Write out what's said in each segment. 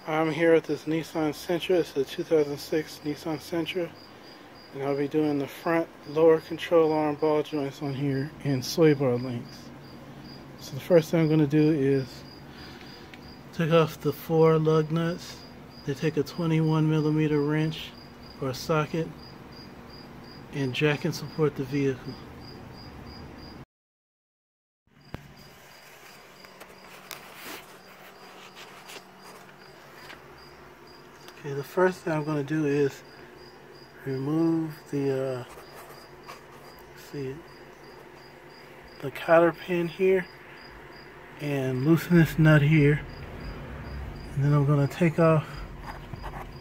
I'm here with this Nissan Sentra. It's a 2006 Nissan Sentra, and I'll be doing the front lower control arm ball joints on here and sway bar links. So the first thing I'm going to do is take off the 4 lug nuts. They take a 21mm wrench or a socket and jack and support the vehicle. Okay, the first thing I'm going to do is remove the the cotter pin here and loosen this nut here, and then I'm going to take off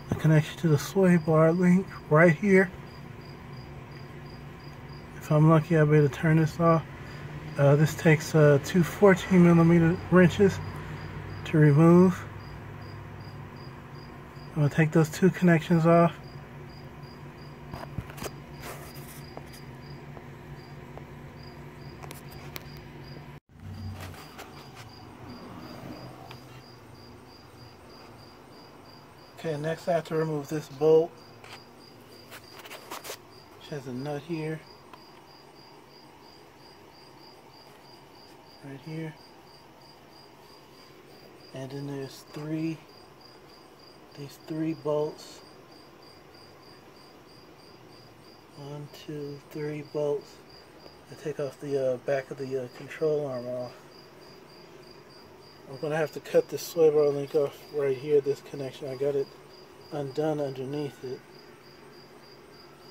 the connection to the sway bar link right here. If I'm lucky, I'll be able to turn this off. This takes 2 14mm wrenches to remove. I'm going to take those 2 connections off. Okay, next I have to remove this bolt, which has a nut here, right here, and then there's these 3 bolts, 1, 2, 3 bolts that take off the back of the control arm off. I'm going to have to cut this sway bar link off right here, this connection. I got it undone underneath it.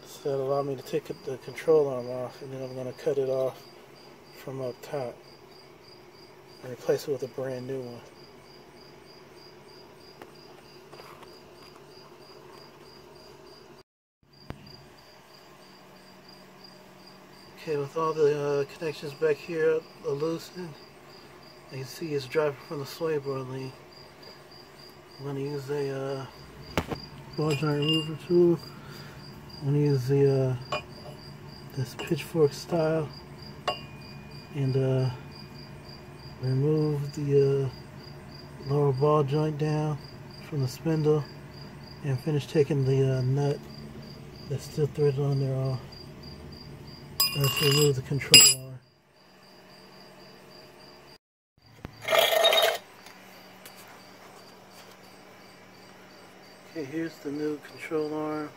So that'll allow me to take the control arm off, and then I'm going to cut it off from up top and replace it with a brand new one. Okay, with all the connections back here loosened, you can see it's driving from the sway bar link. I'm going to use a ball joint remover tool. I'm going to use the this pitchfork style and remove the lower ball joint down from the spindle and finish taking the nut that's still threaded on there off. Let's remove the control arm. Okay, here's the new control arm,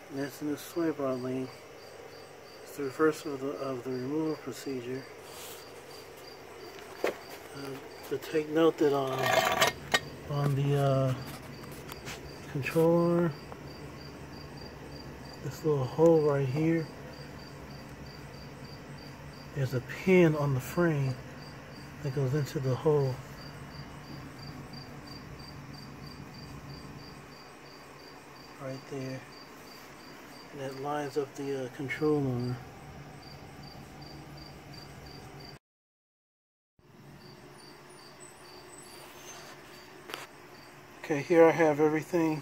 and that's the new sway bar link. It's the reverse of the removal procedure. To take note that on the control arm, this little hole right here, there's a pin on the frame that goes into the hole. Right there. And that lines up the control arm. Okay, here I have everything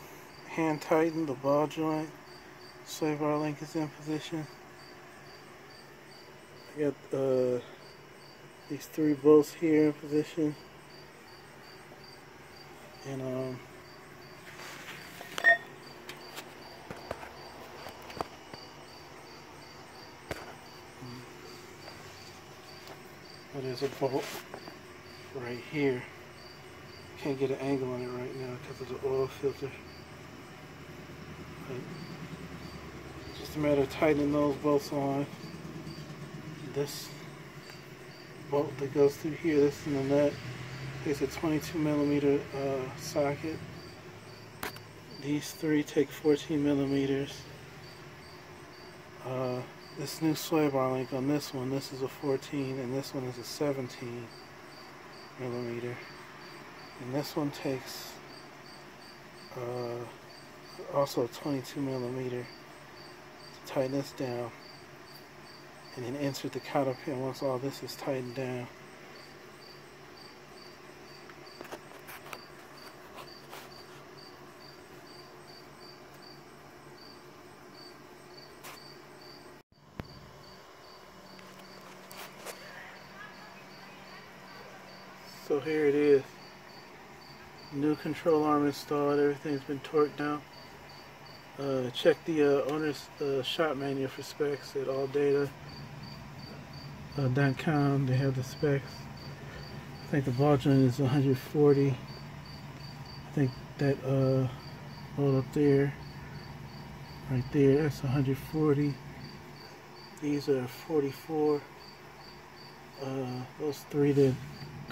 hand tightened, the ball joint, sway bar link is in position. I got these 3 bolts here in position, and there's a bolt right here. Can't get an angle on it right now because of the oil filter. But just a matter of tightening those bolts on. This bolt that goes through here, this in the nut, is a 22mm socket. These 3 take 14mm. This new sway bar link on this one, this is a 14, and this one is a 17mm. And this one takes also a 22mm to tighten this down, and then insert the cotter pin once all this is tightened down. So here it is. New control arm installed. Everything's been torqued down. Check the owner's shop manual for specs at alldata.com. They have the specs. I think the ball joint is 140. I think that bolt up there, right there, that's 140. These are 44. Those three that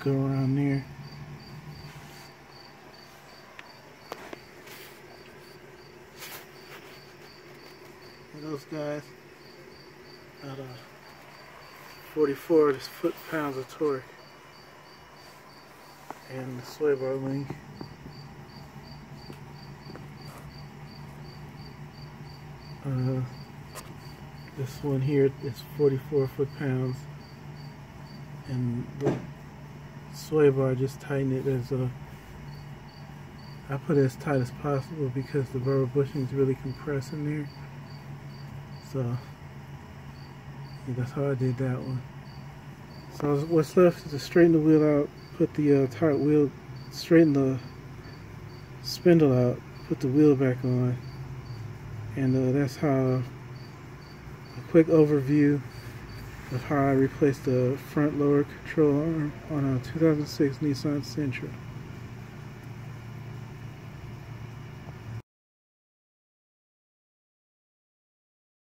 go around there. And those guys at 44 foot-pounds of torque. And the sway bar link. This one here is 44 foot-pounds, and the sway bar, just tighten it as I put it as tight as possible because the rubber bushing is really compressed in there. So yeah, that's how I did that one. So what's left is to straighten the wheel out, put the tight wheel, straighten the spindle out, put the wheel back on, and that's how, a quick overview of how I replaced the front lower control arm on a 2006 Nissan Sentra.